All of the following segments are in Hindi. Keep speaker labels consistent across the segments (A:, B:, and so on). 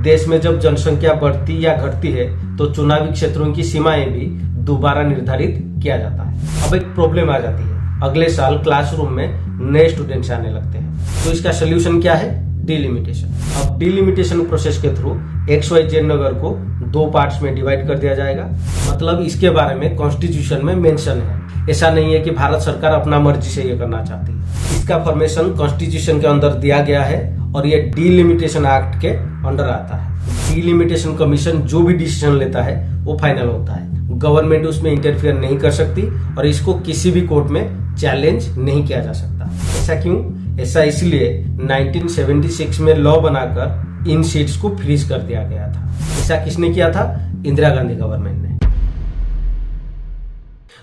A: देश में जब जनसंख्या बढ़ती या घटती है तो चुनावी क्षेत्रों की सीमाएं भी दोबारा निर्धारित किया जाता है। अब एक प्रॉब्लम आ जाती है, अगले साल क्लासरूम में नए स्टूडेंट्स आने लगते हैं, तो इसका सोल्यूशन क्या है? डिलिमिटेशन। अब डिलिमिटेशन प्रोसेस के थ्रू XYZ नगर को दो पार्ट्स में डिवाइड कर दिया जाएगा। मतलब इसके बारे में कॉन्स्टिट्यूशन में मेंशन है। ऐसा नहीं है कि भारत सरकार अपना मर्जी से ये करना चाहती है। इसका फॉर्मेशन कॉन्स्टिट्यूशन के अंदर दिया गया है और ये डिलिमिटेशन एक्ट के अंडर आता है। डिलिमिटेशन कमीशन जो भी डिसीजन लेता है वो फाइनल होता है। गवर्नमेंट उसमें इंटरफियर नहीं कर सकती और इसको किसी भी कोर्ट में चैलेंज नहीं किया जा सकता। ऐसा क्यों? ऐसा इसलिए 1976 में लॉ बनाकर इन सीट्स को फ्रीज कर दिया गया था। ऐसा किसने किया था? इंदिरा गांधी गवर्नमेंट ने।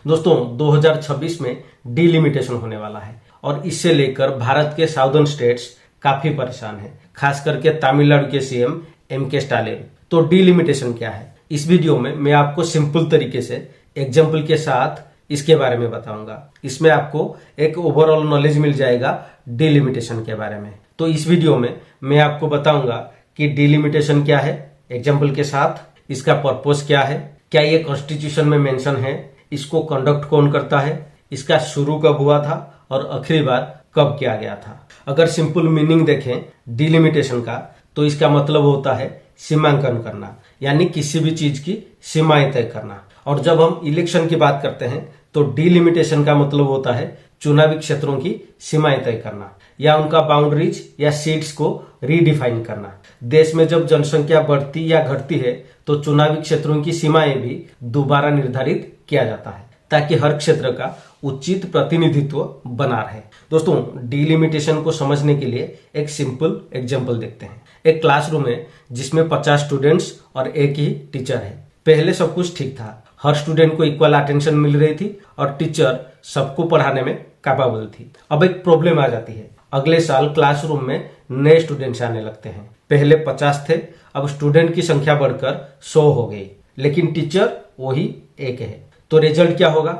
A: दोस्तों 2026 में डिलिमिटेशन होने वाला है और इससे लेकर भारत के साउदर्न स्टेट्स काफी परेशान हैं, खास करके तमिलनाडु के सीएम MK स्टालिन। तो डिलिमिटेशन क्या है? इस वीडियो में मैं आपको सिंपल तरीके से एग्जाम्पल के साथ इसके बारे में बताऊंगा। इसमें आपको एक ओवरऑल नॉलेज मिल जाएगा डिलिमिटेशन के बारे में। तो इस वीडियो में मैं आपको बताऊंगा कि डिलिमिटेशन क्या है एग्जाम्पल के साथ, इसका पर्पस क्या है, क्या ये कॉन्स्टिट्यूशन में मेंशन है, इसको कंडक्ट कौन करता है, इसका शुरू कब हुआ था और आखिरी बार कब किया गया था। अगर सिंपल मीनिंग देखें डिलिमिटेशन का तो इसका मतलब होता है सीमांकन करना, यानी किसी भी चीज की सीमाएं तय करना। और जब हम इलेक्शन की बात करते हैं तो डिलिमिटेशन का मतलब होता है चुनावी क्षेत्रों की सीमाएं तय करना या उनका बाउंड्रीज या सीट्स को रीडिफाइन करना। देश में जब जनसंख्या बढ़ती या घटती है तो चुनावी क्षेत्रों की सीमाएं भी दोबारा निर्धारित किया जाता है ताकि हर क्षेत्र का उचित प्रतिनिधित्व बना रहे। दोस्तों डिलिमिटेशन को समझने के लिए एक सिंपल एग्जांपल देखते हैं। एक क्लासरूम है जिसमें 50 स्टूडेंट्स और एक ही टीचर है। पहले सब कुछ ठीक था, हर स्टूडेंट को इक्वल अटेंशन मिल रही थी और टीचर सबको पढ़ाने में कैपेबल थी। अब एक प्रॉब्लम आ जाती है, अगले साल क्लासरूम में नए स्टूडेंट्स आने लगते हैं। पहले 50 थे, अब स्टूडेंट की संख्या बढ़कर 100 हो गई, लेकिन टीचर वही एक है। तो रिजल्ट क्या होगा?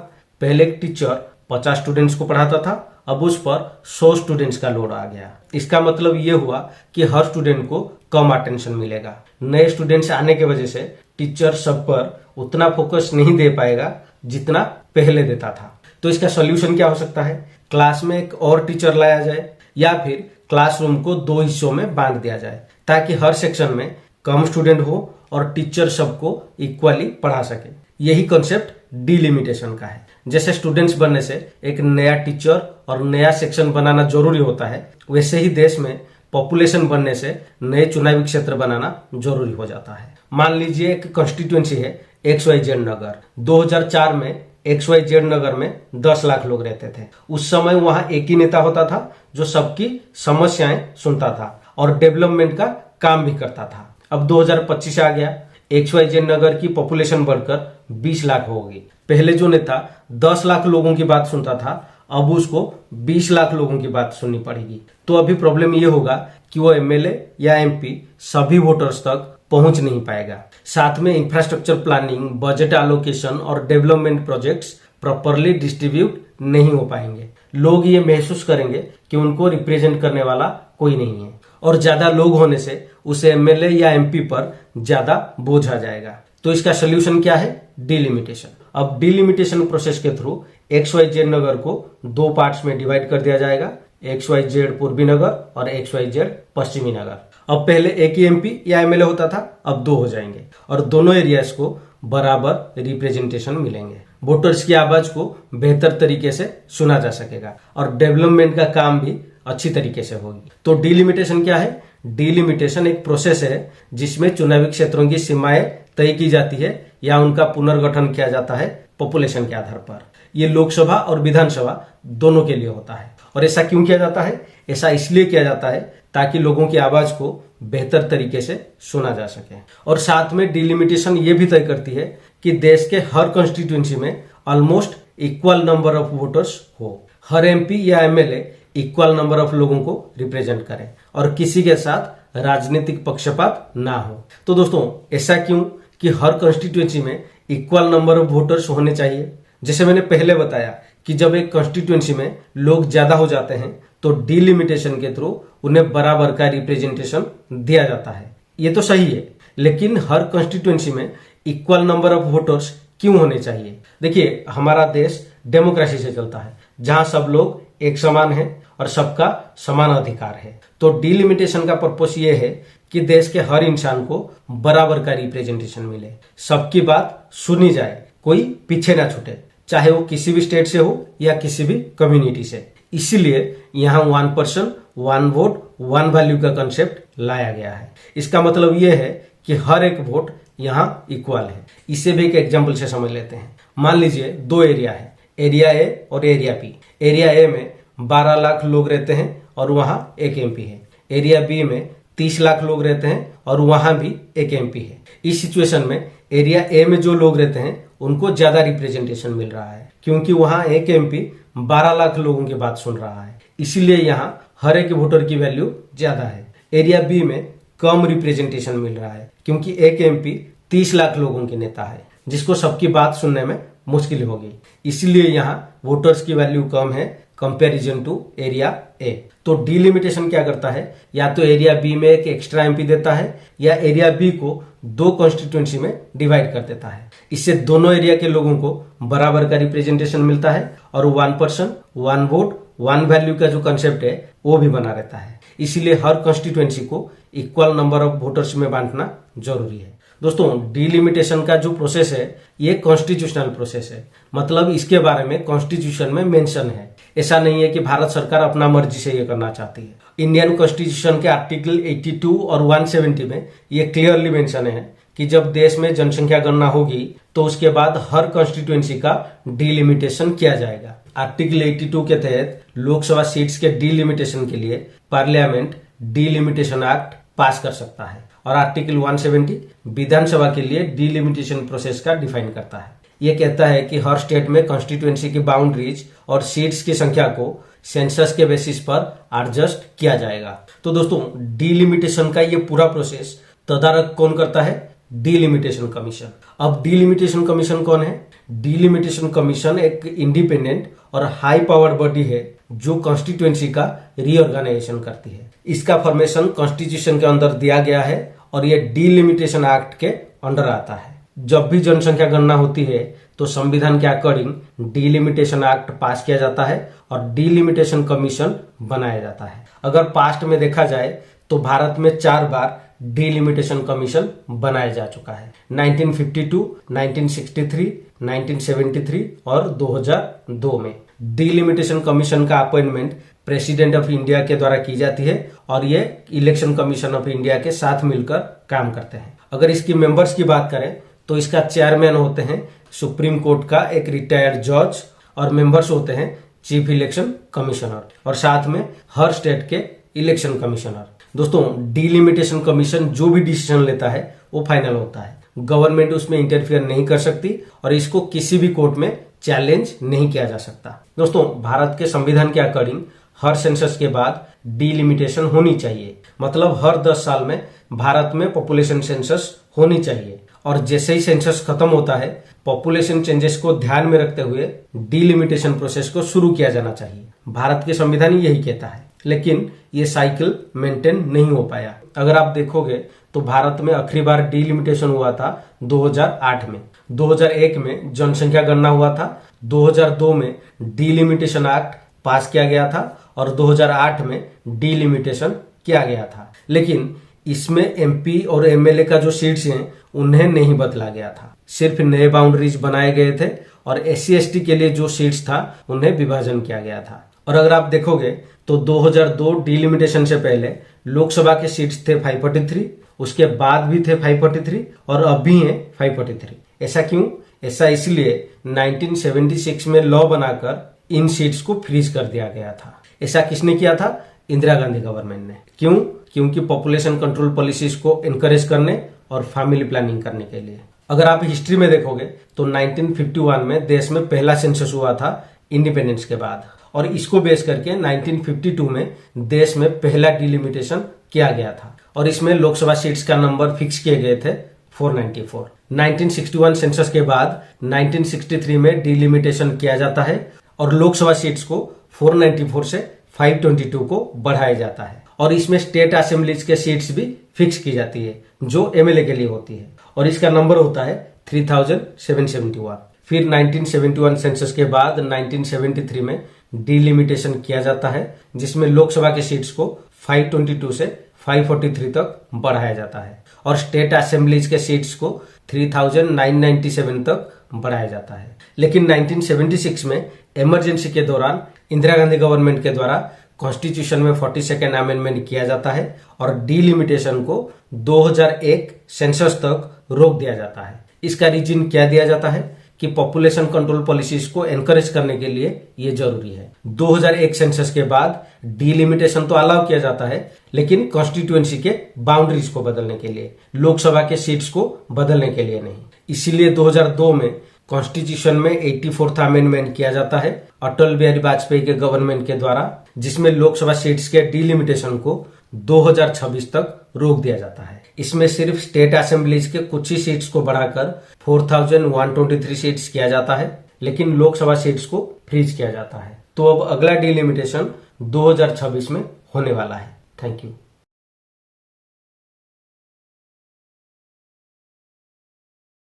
A: पहले एक टीचर 50 स्टूडेंट्स को पढ़ाता था, अब उस पर 100 स्टूडेंट्स का लोड आ गया। इसका मतलब ये हुआ कि हर स्टूडेंट को कम अटेंशन मिलेगा। नए स्टूडेंट्स आने की वजह से टीचर सब पर उतना फोकस नहीं दे पाएगा जितना पहले देता था। तो इसका सॉल्यूशन क्या हो सकता है? क्लास में एक और टीचर लाया जाए या फिर क्लासरूम को दो हिस्सों में बांट दिया जाए ताकि हर सेक्शन में कम स्टूडेंट हो और टीचर सबको इक्वली पढ़ा सके। यही कॉन्सेप्ट डिलिमिटेशन का है। जैसे स्टूडेंट्स बनने से एक नया टीचर और नया सेक्शन बनाना जरूरी होता है, वैसे ही देश में पॉपुलेशन बनने से नए चुनावी क्षेत्र बनाना जरूरी हो जाता है। मान लीजिए एक कॉन्स्टिट्यूएंसी है XYZ नगर। 2004 में XYZ नगर में 10 लाख लोग रहते थे। उस समय वहां एक ही नेता होता था जो सबकी समस्याएं सुनता था और डेवलपमेंट का काम भी करता था। अब 2025 आ गया, XYZ नगर की पॉपुलेशन बढ़कर 20 लाख हो गई। पहले जो नेता 10 लाख लोगों की बात सुनता था, अब उसको 20 लाख लोगों की बात सुननी पड़ेगी। तो अभी प्रॉब्लम ये होगा कि वो MLA या MP सभी वोटर्स तक पहुंच नहीं पाएगा। साथ में इंफ्रास्ट्रक्चर प्लानिंग, बजट एलोकेशन और डेवलपमेंट प्रोजेक्ट्स प्रॉपरली डिस्ट्रीब्यूट नहीं हो पाएंगे। लोग ये महसूस करेंगे कि उनको रिप्रेजेंट करने वाला कोई नहीं है और ज्यादा लोग होने से उसे MLA या MP पर ज्यादा बोझ आ जाएगा। तो इसका सोल्यूशन क्या है? डिलिमिटेशन। अब डिलिमिटेशन प्रोसेस के थ्रू XYZ नगर को दो पार्ट्स में डिवाइड कर दिया जाएगा, XYZ पूर्वी नगर और XYZ पश्चिमी नगर। अब पहले एक ही MP या MLA होता था, अब दो हो जाएंगे और दोनों एरियाज को बराबर रिप्रेजेंटेशन मिलेंगे। वोटर्स की आवाज को बेहतर तरीके से सुना जा सकेगा और डेवलपमेंट का काम भी अच्छी तरीके से होगी। तो डिलिमिटेशन क्या है? डिलिमिटेशन एक प्रोसेस है जिसमें चुनावी क्षेत्रों की सीमाएं तय की जाती है या उनका पुनर्गठन किया जाता है पॉपुलेशन के आधार पर। ये लोकसभा और विधानसभा दोनों के लिए होता है। और ऐसा क्यों किया जाता है? ऐसा इसलिए किया जाता है ताकि लोगों की आवाज को बेहतर तरीके से सुना जा सके। और साथ में डिलिमिटेशन ये भी तय करती है कि देश के हर कॉन्स्टिट्यूएंसी में almost equal number of voters हो, हर MP या MLA इक्वल नंबर ऑफ लोगों को रिप्रेजेंट करे और किसी के साथ राजनीतिक पक्षपात ना हो। तो दोस्तों ऐसा क्यों कि हर कॉन्स्टिट्यूएंसी में इक्वल नंबर ऑफ वोटर्स होने चाहिए? जैसे मैंने पहले बताया कि जब एक कॉन्स्टिट्यूएंसी में लोग ज्यादा हो जाते हैं तो डिलिमिटेशन के थ्रू उन्हें बराबर का रिप्रेजेंटेशन दिया जाता है। ये तो सही है, लेकिन हर कॉन्स्टिट्यूएंसी में इक्वल नंबर ऑफ वोटर्स क्यों होने चाहिए? देखिए, हमारा देश डेमोक्रेसी से चलता है, जहां सब लोग एक समान है और सबका समान अधिकार है। तो डिलिमिटेशन का पर्पस ये है कि देश के हर इंसान को बराबर का रिप्रेजेंटेशन मिले, सबकी बात सुनी जाए, कोई पीछे ना छूटे, चाहे वो किसी भी स्टेट से हो या किसी भी कम्युनिटी से। इसीलिए यहाँ 1 पर्सन 1 वोट 1 वैल्यू का कंसेप्ट लाया गया है। इसका मतलब ये है कि हर एक वोट यहाँ इक्वल है। इसे भी एक एग्जाम्पल से समझ लेते हैं। मान लीजिए 2 एरिया है, एरिया ए और एरिया बी। एरिया ए में 12 लाख लोग रहते हैं और वहां एक एमपी है। एरिया बी में 30 लाख लोग रहते हैं और वहां भी एक एमपी है। इस सिचुएशन में एरिया ए में जो लोग रहते हैं उनको ज्यादा रिप्रेजेंटेशन मिल रहा है, क्योंकि वहां एक एमपी 12 लाख लोगों की बात सुन रहा है। इसीलिए यहाँ हर एक वोटर की वैल्यू ज्यादा है। एरिया बी में कम रिप्रेजेंटेशन मिल रहा है, क्योंकि एक एमपी 30 लाख लोगों के नेता है, जिसको सबकी बात सुनने में मुश्किल होगी। इसलिए यहाँ वोटर्स की वैल्यू कम है कंपैरिजन टू एरिया ए। तो डिलिमिटेशन क्या करता है? या तो एरिया बी में एक एक्स्ट्रा एमपी देता है या एरिया बी को 2 कॉन्स्टिट्यूएंसी में डिवाइड कर देता है। इससे दोनों एरिया के लोगों को बराबर का रिप्रेजेंटेशन मिलता है और 1 पर्सन 1 वोट 1 वैल्यू का जो कंसेप्ट है वो भी बना रहता है। इसीलिए हर कॉन्स्टिट्यूएंसी को इक्वल नंबर ऑफ वोटर्स में बांटना जरूरी है। दोस्तों, डिलिमिटेशन का जो प्रोसेस है ये कॉन्स्टिट्यूशनल प्रोसेस है, मतलब इसके बारे में कॉन्स्टिट्यूशन में मेंशन है। ऐसा नहीं है कि भारत सरकार अपना मर्जी से ये करना चाहती है। इंडियन कॉन्स्टिट्यूशन के आर्टिकल 82 और 170 में ये क्लियरली मेंशन है कि जब देश में जनसंख्या गणना होगी तो उसके बाद हर कॉन्स्टिट्यूएंसी का डिलिमिटेशन किया जाएगा। आर्टिकल 82 के तहत लोकसभा सीट्स के डिलिमिटेशन के लिए पार्लियामेंट डिलिमिटेशन एक्ट पास कर सकता है और आर्टिकल 170 विधानसभा के लिए डिलिमिटेशन प्रोसेस का डिफाइन करता है। ये कहता है कि हर स्टेट में कॉन्स्टिट्यूएंसी की बाउंड्रीज और सीट्स की संख्या को सेंसस के बेसिस पर एडजस्ट किया जाएगा। तो दोस्तों, डिलिमिटेशन का ये पूरा प्रोसेस तदारक कौन करता है? Delimitation commission. अब डिलिमिटेशन कमीशन कौन है? डिलिमिटेशन कमीशन एक इंडिपेंडेंट और हाई पावर बॉडी है जो कॉन्स्टिट्यूएंसी का रीऑर्गेनाइजेशन करती है। इसका फॉर्मेशन कॉन्स्टिट्यूशन के अंदर दिया गया है और ये डिलिमिटेशन एक्ट के अंडर आता है। जब भी जनसंख्या गणना होती है तो संविधान के अकॉर्डिंग डिलिमिटेशन एक्ट पास किया जाता है और डिलिमिटेशन कमीशन बनाया जाता है। अगर पास्ट में देखा जाए तो भारत में 4 बार डिलिमिटेशन कमीशन बनाया जा चुका है। 1952, 1963, 1973 और 2002 में। डिलिमिटेशन कमीशन का अपॉइंटमेंट प्रेसिडेंट ऑफ इंडिया के द्वारा की जाती है और ये इलेक्शन कमीशन ऑफ इंडिया के साथ मिलकर काम करते हैं। अगर इसकी मेंबर्स की बात करें तो इसका चेयरमैन होते हैं सुप्रीम कोर्ट का एक रिटायर्ड जज और मेंबर्स होते हैं चीफ इलेक्शन कमिश्नर और साथ में हर स्टेट के इलेक्शन कमिश्नर। दोस्तों, डिलिमिटेशन कमीशन जो भी डिसीजन लेता है वो फाइनल होता है। गवर्नमेंट उसमें इंटरफियर नहीं कर सकती और इसको किसी भी कोर्ट में चैलेंज नहीं किया जा सकता। दोस्तों, भारत के संविधान के अकॉर्डिंग हर सेंसस के बाद डिलिमिटेशन होनी चाहिए, मतलब हर 10 साल में भारत में पॉपुलेशन सेंसस होनी चाहिए और जैसे ही सेंसस खत्म होता है पॉपुलेशन चेंजेस को ध्यान में रखते हुए डिलिमिटेशन प्रोसेस को शुरू किया जाना चाहिए। भारत के संविधान यही कहता है, लेकिन ये साइकिल मेंटेन नहीं हो पाया। अगर आप देखोगे तो भारत में आखिरी बार डिलिमिटेशन हुआ था 2008 में, 2001 में जनसंख्या गणना हुआ था, 2002 में डिलिमिटेशन एक्ट पास किया गया था और 2008 में डिलिमिटेशन किया गया था। लेकिन इसमें एमपी और एमएलए का जो सीट्स हैं उन्हें नहीं बदला गया था, सिर्फ नए बाउंड्रीज बनाए गए थे और एससी एसटी के लिए जो सीट्स था उन्हें विभाजन किया गया था। और अगर आप देखोगे तो 2002 डिलिमिटेशन से पहले लोकसभा के सीट्स थे 543, उसके बाद भी थे 543 और अब भी हैं 543। ऐसा क्यों? ऐसा इसलिए 1976 में लॉ बनाकर इन सीट्स को फ्रीज कर दिया गया था। ऐसा किसने किया था? इंदिरा गांधी गवर्नमेंट ने। क्यों? क्योंकि पॉपुलेशन कंट्रोल पॉलिसीज को एनकरेज करने और फैमिली प्लानिंग करने के लिए। अगर आप हिस्ट्री में देखोगे तो 1951 में देश में पहला सेंसस हुआ था इंडिपेंडेंस के बाद और इसको बेस करके 1952 में देश में पहला डिलिमिटेशन किया गया था और इसमें लोकसभा सीट्स का नंबर फिक्स किए गए थे 494। 1961 सेंसस के बाद 1963 में डिलिमिटेशन किया जाता है और लोकसभा सीट्स को 494 से 522 को बढ़ाया जाता है और इसमें स्टेट असेंबलीज के सीट्स भी फिक्स की जाती है जो एमएलए के लिए होती है और इसका नंबर होता है 3771। फिर 1971 सेंसस के बाद 1973 में डिलिमिटेशन किया जाता है जिसमें लोकसभा के सीट्स को 522 से 543 तक बढ़ाया जाता है और स्टेट असेंबलीज के सीट्स को 3997 तक बढ़ाया जाता है। लेकिन 1976 में इमरजेंसी के दौरान इंदिरा गांधी गवर्नमेंट के द्वारा कॉन्स्टिट्यूशन में 42nd अमेंडमेंट किया जाता है और डिलिमिटेशन को 2001 सेंसस तक रोक दिया जाता है। इसका रीजन क्या दिया जाता है कि पॉपुलेशन कंट्रोल पॉलिसीज को एनकरेज करने के लिए ये जरूरी है। 2001 सेंसस के बाद डिलिमिटेशन तो अलाउ किया जाता है लेकिन कॉन्स्टिट्यूएंसी के बाउंड्रीज को बदलने के लिए, लोकसभा के सीट्स को बदलने के लिए नहीं। इसीलिए 2002 में कॉन्स्टिट्यूशन में 84th अमेंडमेंट किया जाता है अटल बिहारी वाजपेयी के गवर्नमेंट के द्वारा, जिसमें लोकसभा सीट्स के डिलिमिटेशन को 2026 तक रोक दिया जाता है। इसमें सिर्फ स्टेट असेंबलीज के कुछ ही सीट्स को बढ़ाकर 4123 सीट्स किया जाता है लेकिन लोकसभा सीट्स को फ्रीज किया जाता है। तो अब अगला डिलिमिटेशन 2026 में होने वाला है। Thank you.